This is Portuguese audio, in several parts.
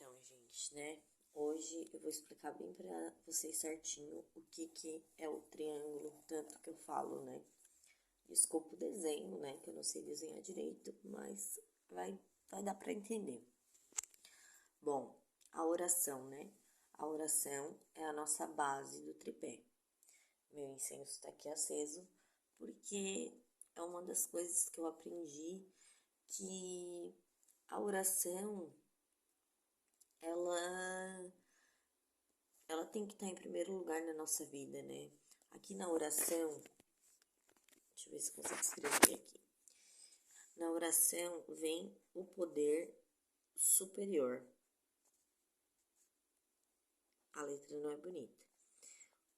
Então, gente, né? Hoje eu vou explicar bem pra vocês certinho o que é o triângulo, tanto que eu falo, né? Desculpa o desenho, né? Que eu não sei desenhar direito, mas vai dar pra entender. Bom, a oração, né? A oração é a nossa base do tripé. Meu incenso está aqui aceso porque é uma das coisas que eu aprendi que a oração ela ela tem que estar em primeiro lugar na nossa vida, né? Aqui na oração, deixa eu ver se eu consigo escrever aqui. Na oração vem o poder superior. A letra não é bonita.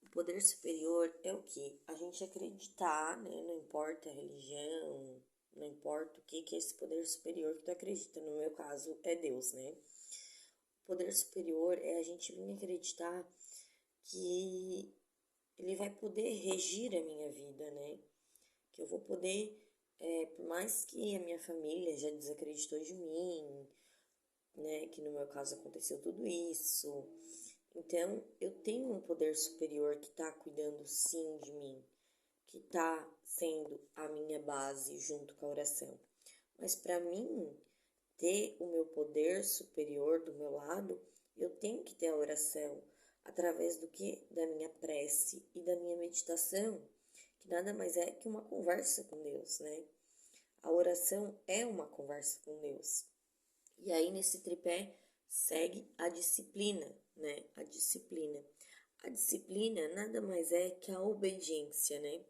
O poder superior é o que? A gente acreditar, né? Não importa a religião, não importa o que é esse poder superior que tu acredita. No meu caso, é Deus, né? O poder superior é a gente vir acreditar que ele vai poder regir a minha vida, né? Que eu vou poder, por mais que a minha família já desacreditou de mim, né? Que no meu caso aconteceu tudo isso. Então, eu tenho um poder superior que tá cuidando sim de mim, que tá sendo a minha base junto com a oração. Mas para mim ter o meu poder superior do meu lado, eu tenho que ter a oração através do que? Da minha prece e da minha meditação, que nada mais é que uma conversa com Deus, né? A oração é uma conversa com Deus. E aí nesse tripé segue a disciplina, né? A disciplina. A disciplina nada mais é que a obediência, né?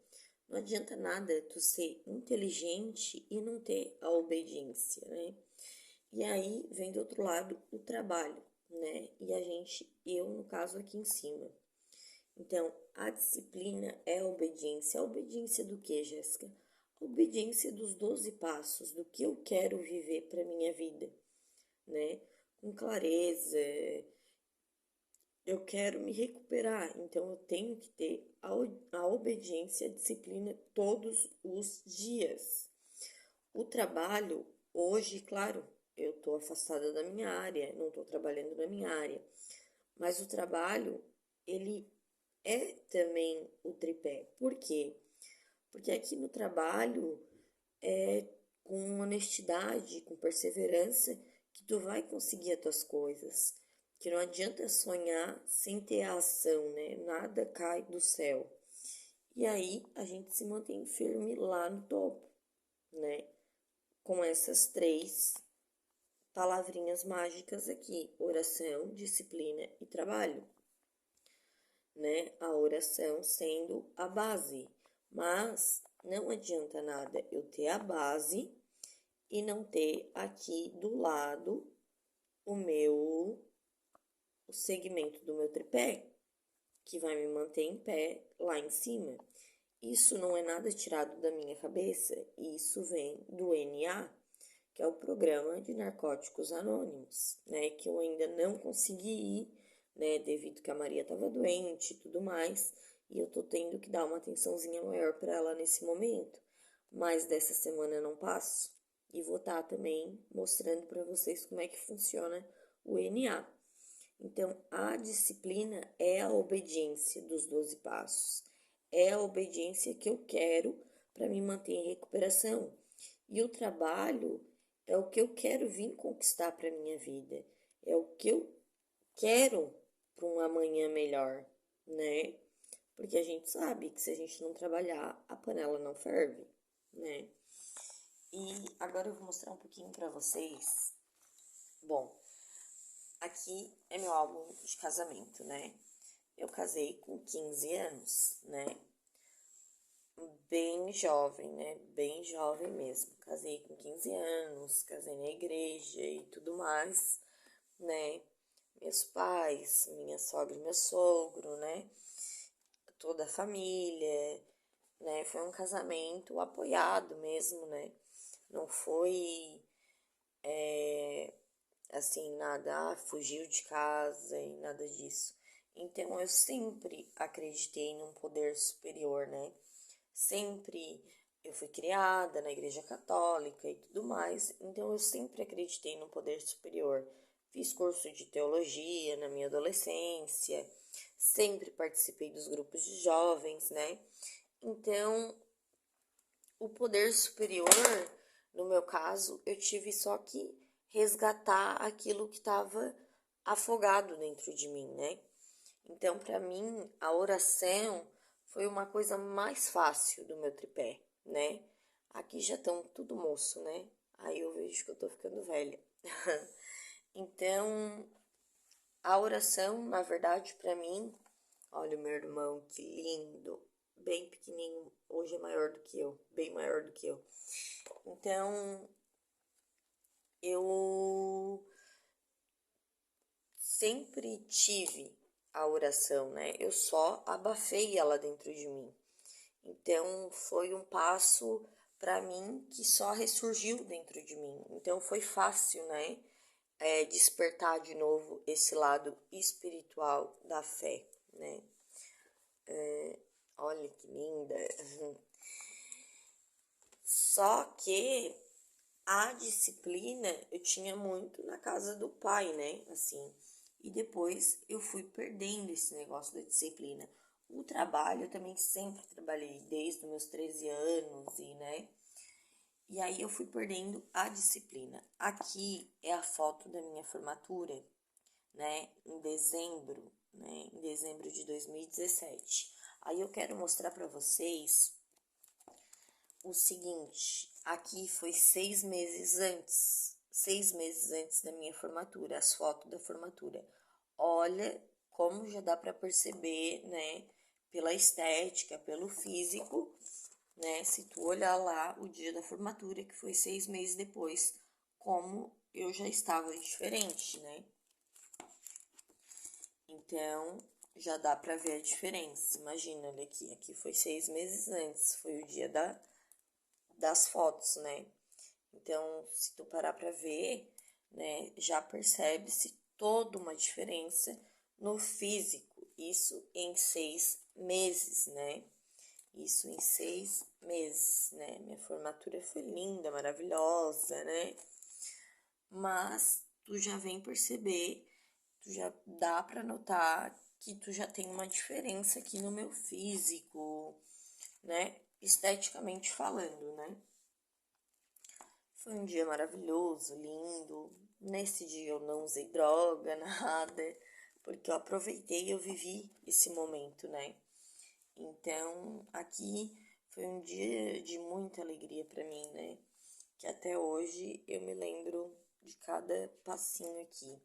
Não adianta nada tu ser inteligente e não ter a obediência, né? E aí vem do outro lado o trabalho, né? E eu no caso aqui em cima. Então, a disciplina é a obediência. A obediência do que, Jéssica? A obediência dos 12 passos, do que eu quero viver para minha vida, né? Com clareza, eu quero me recuperar, então eu tenho que ter a obediência, a disciplina todos os dias. O trabalho, hoje, claro, eu estou afastada da minha área, não estou trabalhando na minha área, mas o trabalho, ele é também o tripé. Por quê? Porque aqui no trabalho é com honestidade, com perseverança, que tu vai conseguir as tuas coisas. Que não adianta sonhar sem ter a ação, né? Nada cai do céu. E aí a gente se mantém firme lá no topo, né? Com essas três palavrinhas mágicas aqui: oração, disciplina e trabalho, né? A oração sendo a base. Mas não adianta nada eu ter a base e não ter aqui do lado o segmento do meu tripé, que vai me manter em pé lá em cima. Isso não é nada tirado da minha cabeça, isso vem do NA, que é o Programa de Narcóticos Anônimos, né? Que eu ainda não consegui ir, né? Devido que a Maria estava doente e tudo mais, e eu tô tendo que dar uma atençãozinha maior para ela nesse momento. Mas dessa semana eu não passo e vou estar também mostrando para vocês como é que funciona o NA. Então, a disciplina é a obediência dos 12 passos. É a obediência que eu quero para me manter em recuperação. E o trabalho é o que eu quero vir conquistar para minha vida. É o que eu quero para um amanhã melhor, né? Porque a gente sabe que se a gente não trabalhar, a panela não ferve, né? E agora eu vou mostrar um pouquinho para vocês. Bom, aqui é meu álbum de casamento, né? Eu casei com 15 anos, né? Bem jovem, né? Bem jovem mesmo. Casei com 15 anos, casei na igreja e tudo mais, né? Meus pais, minha sogra e meu sogro, né? Toda a família, né? Foi um casamento apoiado mesmo, né? Não foi assim, nada, fugiu de casa e nada disso. Então eu sempre acreditei num poder superior, né? Sempre eu fui criada na igreja católica e tudo mais, então eu sempre acreditei no poder superior, fiz curso de teologia na minha adolescência, sempre participei dos grupos de jovens, né? Então, o poder superior, no meu caso, eu tive só que resgatar aquilo que estava afogado dentro de mim, né? Então, para mim, a oração foi uma coisa mais fácil do meu tripé, né? Aqui já estão tudo moço, né? Aí eu vejo que eu tô ficando velha. Então, a oração, na verdade, para mim, olha o meu irmão, que lindo, bem pequenininho, hoje é maior do que eu, bem maior do que eu. Então, eu sempre tive a oração, né? Eu só abafei ela dentro de mim. Então, foi um passo para mim que só ressurgiu dentro de mim. Então, foi fácil, né? Despertar de novo esse lado espiritual da fé, né? Olha que linda. Só que a disciplina eu tinha muito na casa do pai, né? Assim, e depois eu fui perdendo esse negócio da disciplina. O trabalho eu também sempre trabalhei desde os meus 13 anos e, né? E aí eu fui perdendo a disciplina. Aqui é a foto da minha formatura, né? Em dezembro, né? Em dezembro de 2017. Aí eu quero mostrar para vocês o seguinte, aqui foi 6 meses antes da minha formatura, as fotos da formatura. Olha como já dá para perceber, né, pela estética, pelo físico, né, se tu olhar lá o dia da formatura, que foi 6 meses depois, como eu já estava diferente, né? Então, já dá para ver a diferença. Imagina, olha aqui foi 6 meses antes, foi o dia das fotos, né? Então, se tu parar para ver, né, já percebe-se toda uma diferença no físico. Isso em 6 meses, né? Isso em 6 meses, né? Minha formatura foi linda, maravilhosa, né? Mas tu já vem perceber, tu já dá para notar que tu já tem uma diferença aqui no meu físico, né? Esteticamente falando, né? Foi um dia maravilhoso, lindo. Nesse dia eu não usei droga, nada, porque eu aproveitei e eu vivi esse momento, né? Então, aqui foi um dia de muita alegria para mim, né? Que até hoje eu me lembro de cada passinho aqui.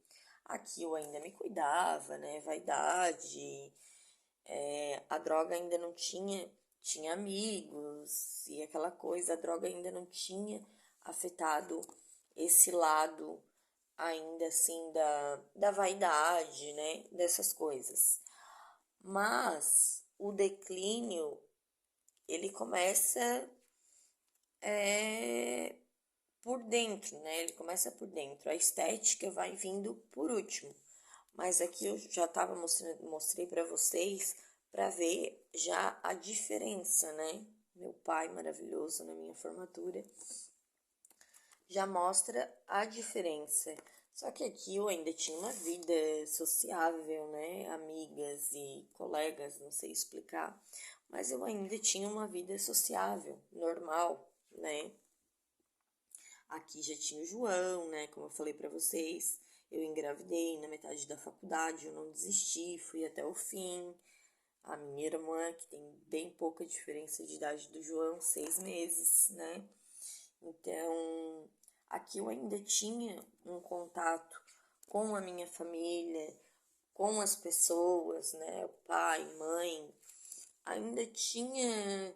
Aqui eu ainda me cuidava, né? Vaidade, a droga ainda não tinha amigos e aquela coisa, a droga ainda não tinha afetado esse lado ainda assim da vaidade, né? Dessas coisas. Mas o declínio, ele começa por dentro, né? Ele começa por dentro. A estética vai vindo por último. Mas aqui eu já estava mostrei para vocês para ver já a diferença, né? Meu pai maravilhoso na minha formatura já mostra a diferença. Só que aqui eu ainda tinha uma vida sociável, né? Amigas e colegas, não sei explicar, mas eu ainda tinha uma vida sociável, normal, né? Aqui já tinha o João, né? Como eu falei para vocês, eu engravidei na metade da faculdade, eu não desisti, fui até o fim. A minha irmã, que tem bem pouca diferença de idade do João, 6 meses, né? Então, aqui eu ainda tinha um contato com a minha família, com as pessoas, né? O pai, mãe, ainda tinha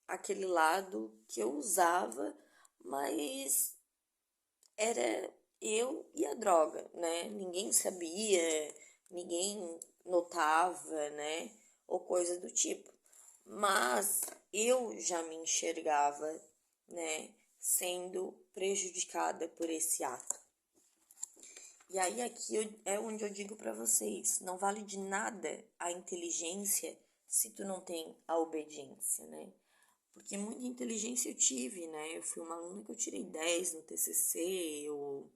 aquele lado que eu usava, mas era eu e a droga, né? Ninguém sabia, ninguém notava, né? Ou coisa do tipo. Mas eu já me enxergava, né? Sendo prejudicada por esse ato. E aí aqui é onde eu digo para vocês, não vale de nada a inteligência se tu não tem a obediência, né? Porque muita inteligência eu tive, né? Eu fui uma aluna que eu tirei 10 no TCC, eu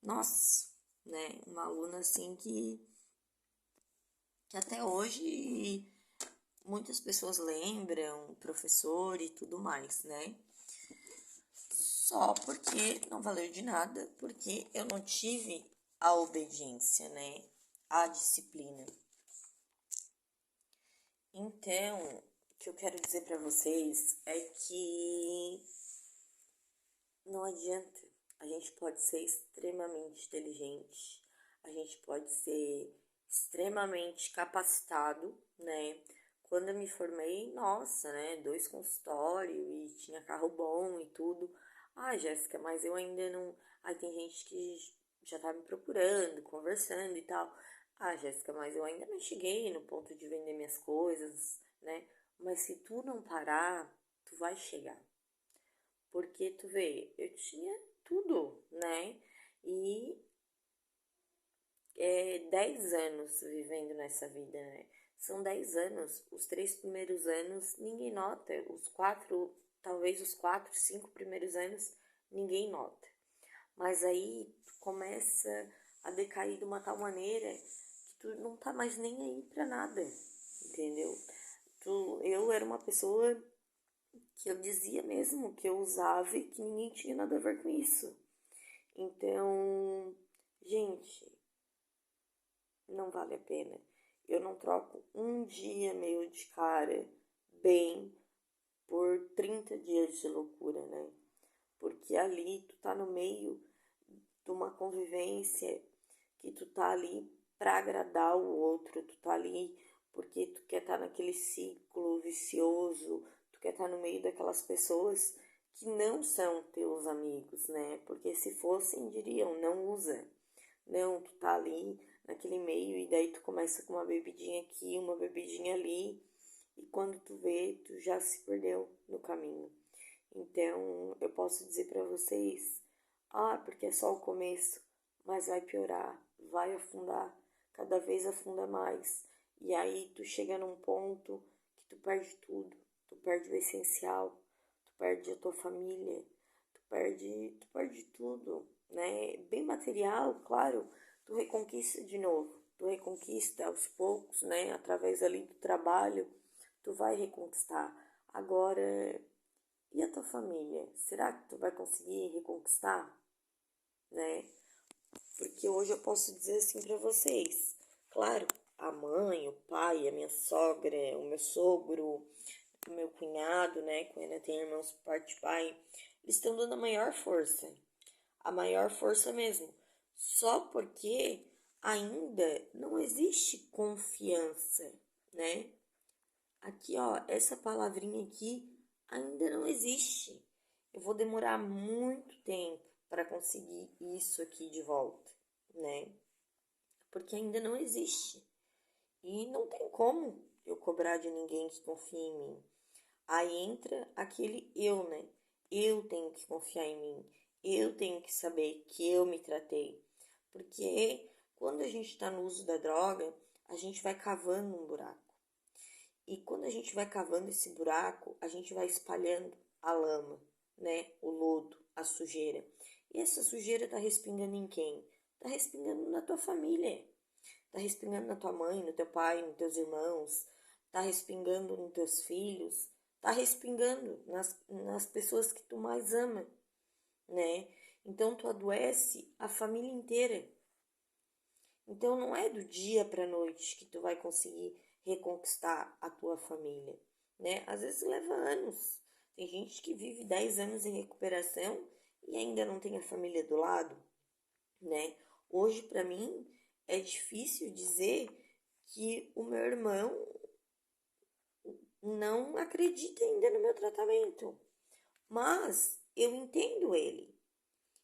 nossa, né? Uma aluna assim que até hoje muitas pessoas lembram, professor e tudo mais, né? Só porque não valeu de nada, porque eu não tive a obediência, né? A disciplina. Então, o que eu quero dizer para vocês é que não adianta. A gente pode ser extremamente inteligente, a gente pode ser extremamente capacitado, né? Quando eu me formei, nossa, né? 2 consultórios e tinha carro bom e tudo. Ah, Jéssica, mas eu ainda não. Aí tem gente que já tá me procurando, conversando e tal. Ah, Jéssica, mas eu ainda não cheguei no ponto de vender minhas coisas, né? Mas se tu não parar, tu vai chegar. Porque tu vê, eu tinha tudo, né? E 10 anos vivendo nessa vida, né? São 10 anos. Os 3 primeiros anos ninguém nota. Os 4, talvez os 4, 5 primeiros anos ninguém nota. Mas aí tu começa a decair de uma tal maneira que tu não tá mais nem aí pra nada, entendeu? Eu era uma pessoa que eu dizia mesmo que eu usava e que ninguém tinha nada a ver com isso. Então, gente, não vale a pena. Eu não troco um dia meu de cara bem por 30 dias de loucura, né? Porque ali tu tá no meio de uma convivência que tu tá ali pra agradar o outro, tu tá ali porque tu quer estar naquele ciclo vicioso, tu quer estar no meio daquelas pessoas que não são teus amigos, né? Porque se fossem, diriam, não usa. Não, tu tá ali naquele meio e daí tu começa com uma bebidinha aqui, uma bebidinha ali, e quando tu vê, tu já se perdeu no caminho. Então, eu posso dizer para vocês, porque é só o começo, mas vai piorar, vai afundar, cada vez afunda mais. E aí tu chega num ponto que tu perde tudo, tu perde o essencial, tu perde a tua família, tu perde tudo, né? Bem material, claro, tu reconquista de novo, tu reconquista aos poucos, né? Através ali do trabalho, tu vai reconquistar. Agora, e a tua família? Será que tu vai conseguir reconquistar, né? Porque hoje eu posso dizer assim para vocês, claro, a mãe, o pai, a minha sogra, o meu sogro, o meu cunhado, né? Que ainda tem irmãos por parte de pai, eles estão dando a maior força mesmo. Só porque ainda não existe confiança, né? Aqui, ó, essa palavrinha aqui ainda não existe. Eu vou demorar muito tempo para conseguir isso aqui de volta, né? Porque ainda não existe. E não tem como eu cobrar de ninguém que confie em mim. Aí entra aquele eu, né? Eu tenho que confiar em mim. Eu tenho que saber que eu me tratei. Porque quando a gente está no uso da droga, a gente vai cavando um buraco. E quando a gente vai cavando esse buraco, a gente vai espalhando a lama, né? O lodo, a sujeira. E essa sujeira tá respingando em quem? Tá respingando na tua família. Tá respingando na tua mãe, no teu pai, nos teus irmãos. Tá respingando nos teus filhos. Tá respingando nas pessoas que tu mais ama, né? Então tu adoece a família inteira. Então não é do dia para noite que tu vai conseguir reconquistar a tua família, né? Às vezes leva anos. Tem gente que vive 10 anos em recuperação e ainda não tem a família do lado, né? Hoje para mim é difícil dizer que o meu irmão não acredita ainda no meu tratamento, mas eu entendo ele.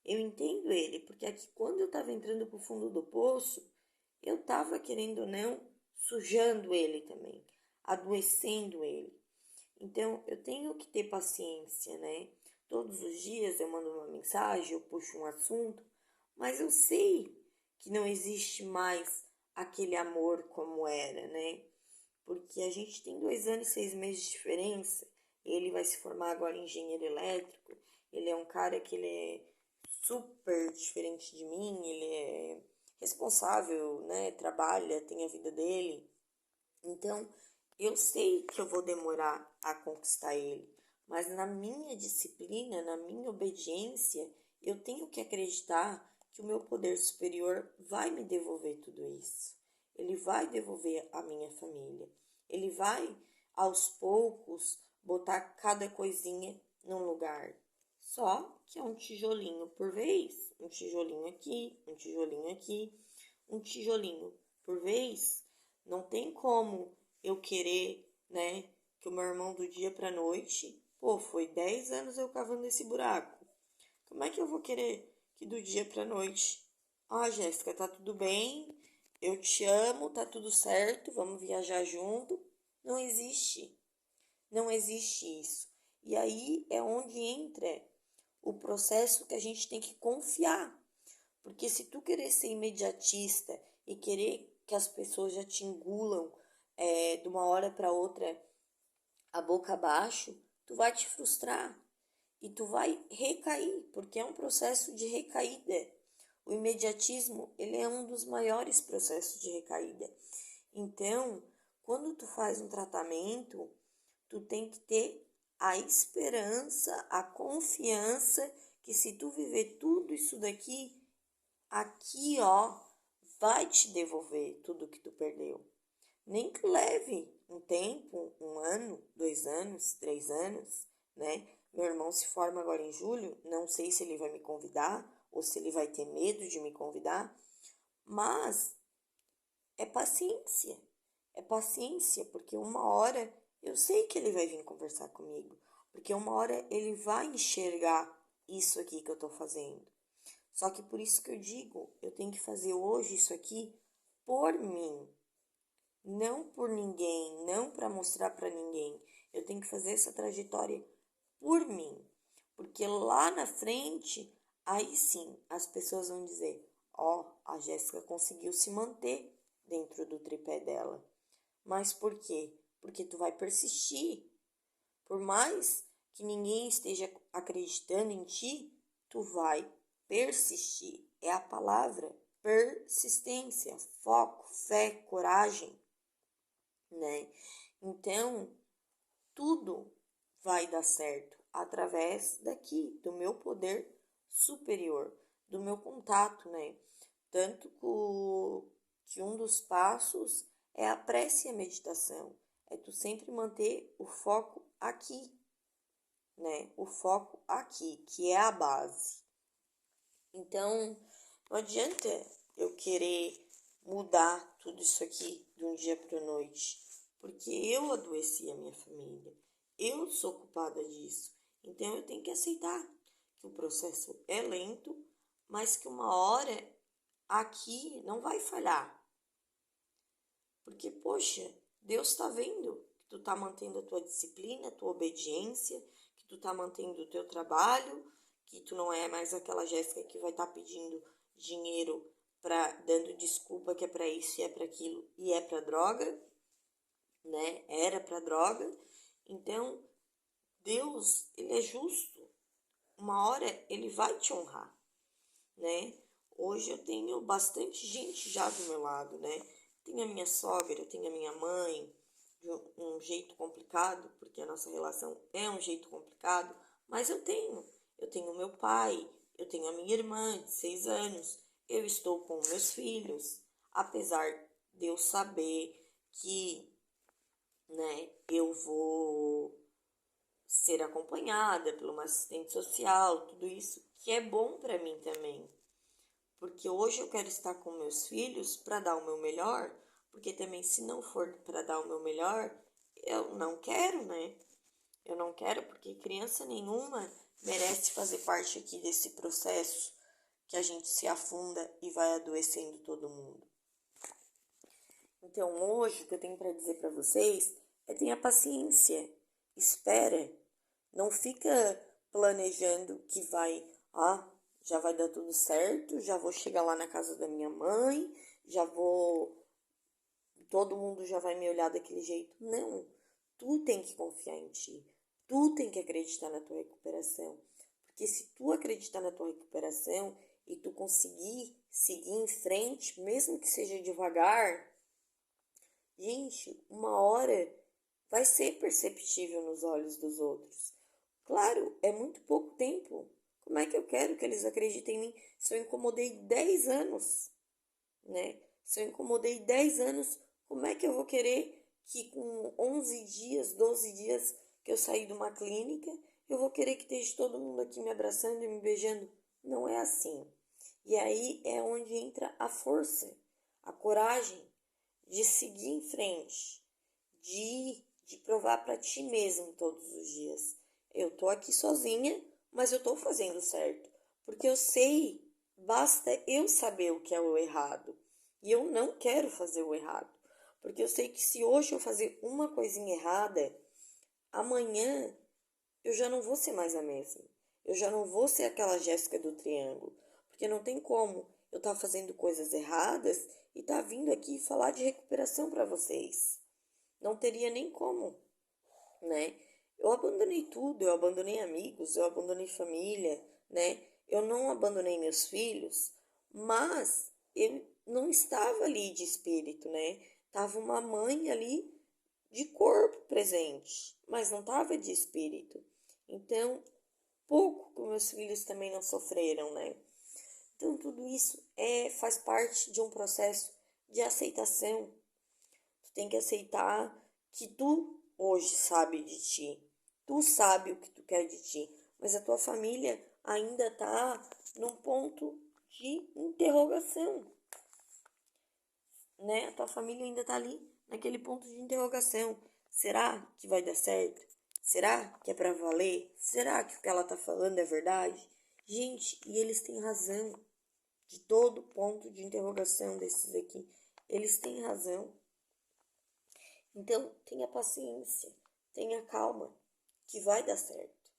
Eu entendo ele, porque aqui quando eu estava entrando pro fundo do poço, eu estava querendo ou não sujando ele também, adoecendo ele. Então eu tenho que ter paciência, né? Todos os dias eu mando uma mensagem, eu puxo um assunto, mas eu sei que não existe mais aquele amor como era, né? Porque a gente tem 2 anos e 6 meses de diferença. Ele vai se formar agora em engenheiro elétrico. Ele é um cara que ele é super diferente de mim, ele é responsável, né? Trabalha, tem a vida dele. Então, eu sei que eu vou demorar a conquistar ele, mas na minha disciplina, na minha obediência, eu tenho que acreditar que o meu poder superior vai me devolver tudo isso. Ele vai devolver a minha família. Ele vai, aos poucos, botar cada coisinha num lugar. Só que é um tijolinho por vez. Um tijolinho aqui, um tijolinho aqui, um tijolinho por vez. Não tem como eu querer, né, que o meu irmão do dia pra noite, pô, foi 10 anos eu cavando esse buraco. Como é que eu vou querer que do dia pra noite, Jéssica, tá tudo bem, eu te amo, tá tudo certo, vamos viajar junto? Não existe. Não existe isso. E aí é onde entra o processo que a gente tem que confiar. Porque se tu querer ser imediatista e querer que as pessoas já te engulam de uma hora para outra a boca abaixo, tu vai te frustrar e tu vai recair, porque é um processo de recaída. O imediatismo, ele é um dos maiores processos de recaída. Então, quando tu faz um tratamento, tu tem que ter a esperança, a confiança que se tu viver tudo isso daqui, aqui, ó, vai te devolver tudo que tu perdeu. Nem que leve um tempo, 1 ano, 2 anos, 3 anos, né? Meu irmão se forma agora em julho, não sei se ele vai me convidar ou se ele vai ter medo de me convidar, mas é paciência. É paciência, porque uma hora eu sei que ele vai vir conversar comigo, porque uma hora ele vai enxergar isso aqui que eu tô fazendo. Só que por isso que eu digo, eu tenho que fazer hoje isso aqui por mim, não por ninguém, não para mostrar para ninguém. Eu tenho que fazer essa trajetória por mim, porque lá na frente, aí sim, as pessoas vão dizer: ó, a Jéssica conseguiu se manter dentro do tripé dela. Mas por quê? Porque tu vai persistir. Por mais que ninguém esteja acreditando em ti, tu vai persistir. É a palavra persistência, foco, fé, coragem, né? Então, tudo vai dar certo através daqui, do meu poder superior, do meu contato, né? Tanto que um dos passos é a prece e a meditação. É tu sempre manter o foco aqui, né? O foco aqui, que é a base. Então, não adianta eu querer mudar tudo isso aqui de um dia para a noite, porque eu adoeci a minha família. Eu sou culpada disso. Então, eu tenho que aceitar que o processo é lento, mas que uma hora aqui não vai falhar. Porque, poxa, Deus está vendo que tu está mantendo a tua disciplina, a tua obediência, que tu está mantendo o teu trabalho, que tu não é mais aquela Jéssica que vai estar pedindo dinheiro dando desculpa que é para isso e é para aquilo e é para droga, né? Era para droga. Então, Deus, ele é justo. Uma hora ele vai te honrar, né? Hoje eu tenho bastante gente já do meu lado, né? Tenho a minha sogra, tenho a minha mãe, de um jeito complicado, porque a nossa relação é um jeito complicado, mas eu tenho. Eu tenho meu pai, eu tenho a minha irmã de 6 anos, eu estou com meus filhos, apesar de eu saber que, né, eu vou ser acompanhada por uma assistente social, tudo isso que é bom para mim também. Porque hoje eu quero estar com meus filhos para dar o meu melhor, porque também se não for para dar o meu melhor, eu não quero, né? Eu não quero porque criança nenhuma merece fazer parte aqui desse processo que a gente se afunda e vai adoecendo todo mundo. Então hoje o que eu tenho para dizer para vocês é tenha paciência, espera, não fica planejando que já vai dar tudo certo, já vou chegar lá na casa da minha mãe, todo mundo já vai me olhar daquele jeito. Não, tu tem que confiar em ti, tu tem que acreditar na tua recuperação, Porque se tu acreditar na tua recuperação e tu conseguir seguir em frente, mesmo que seja devagar, gente, uma hora vai ser perceptível nos olhos dos outros. Claro, é muito pouco tempo. Como é que eu quero que eles acreditem em mim se eu incomodei 10 anos, né? Se eu incomodei 10 anos, como é que eu vou querer que com 11 dias, 12 dias que eu saí de uma clínica, eu vou querer que esteja todo mundo aqui me abraçando e me beijando? Não é assim. E aí é onde entra a força, a coragem de seguir em frente, de provar para ti mesmo todos os dias. Eu tô aqui sozinha, mas eu tô fazendo certo, porque eu sei, basta eu saber o que é o errado. E eu não quero fazer o errado, porque eu sei que se hoje eu fazer uma coisinha errada, amanhã eu já não vou ser mais a mesma. Eu já não vou ser aquela Jéssica do Triângulo, porque não tem como eu estar fazendo coisas erradas e estar vindo aqui falar de recuperação para vocês. Não teria nem como, né? Eu abandonei tudo, eu abandonei amigos, eu abandonei família, né? Eu não abandonei meus filhos, mas eu não estava ali de espírito, né? Tava uma mãe ali de corpo presente, mas não tava de espírito. Então, pouco que meus filhos também não sofreram, né? Então, tudo isso faz parte de um processo de aceitação. Tu tem que aceitar que tu hoje sabe de ti. Tu sabe o que tu quer de ti. Mas a tua família ainda tá num ponto de interrogação, né? A tua família ainda tá ali naquele ponto de interrogação. Será que vai dar certo? Será que é pra valer? Será que o que ela tá falando é verdade? Gente, e eles têm razão. De todo ponto de interrogação desses aqui, eles têm razão. Então, tenha paciência, tenha calma, que vai dar certo.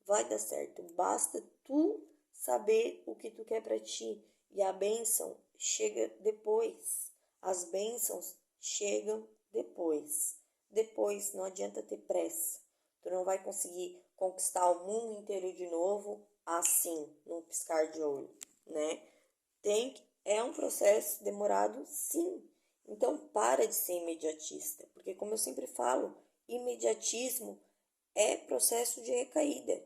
Vai dar certo. Basta tu saber o que tu quer para ti. E a bênção chega depois. As bênçãos chegam depois. Depois, não adianta ter pressa. Tu não vai conseguir conquistar o mundo inteiro de novo assim, num piscar de olho, né? É um processo demorado, sim. Então, para de ser imediatista, porque, como eu sempre falo, imediatismo é processo de recaída.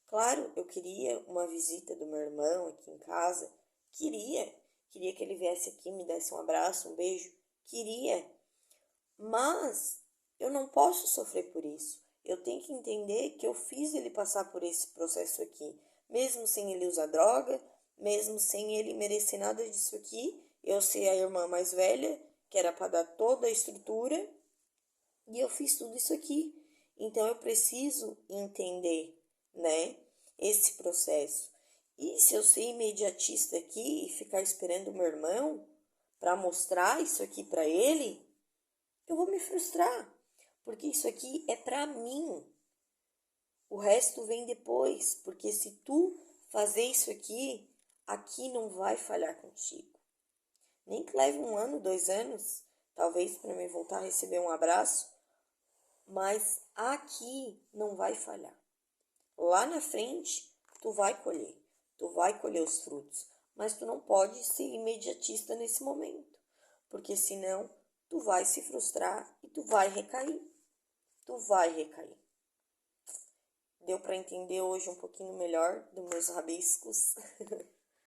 Claro, eu queria uma visita do meu irmão aqui em casa, queria que ele viesse aqui, me desse um abraço, um beijo, queria, mas eu não posso sofrer por isso. Eu tenho que entender que eu fiz ele passar por esse processo aqui, mesmo sem ele usar droga, mesmo sem ele merecer nada disso aqui. Eu ser a irmã mais velha, que era para dar toda a estrutura, e eu fiz tudo isso aqui. Então eu preciso entender, né, esse processo. E se eu ser imediatista aqui e ficar esperando o meu irmão para mostrar isso aqui para ele, eu vou me frustrar, porque isso aqui é para mim. O resto vem depois, porque se tu fazer isso aqui, aqui não vai falhar contigo. Nem que leve 1 ano, 2 anos, talvez para me voltar a receber um abraço, mas aqui não vai falhar. Lá na frente, tu vai colher os frutos, mas tu não pode ser imediatista nesse momento, porque senão tu vai se frustrar e tu vai recair. Tu vai recair. Deu para entender hoje um pouquinho melhor dos meus rabiscos?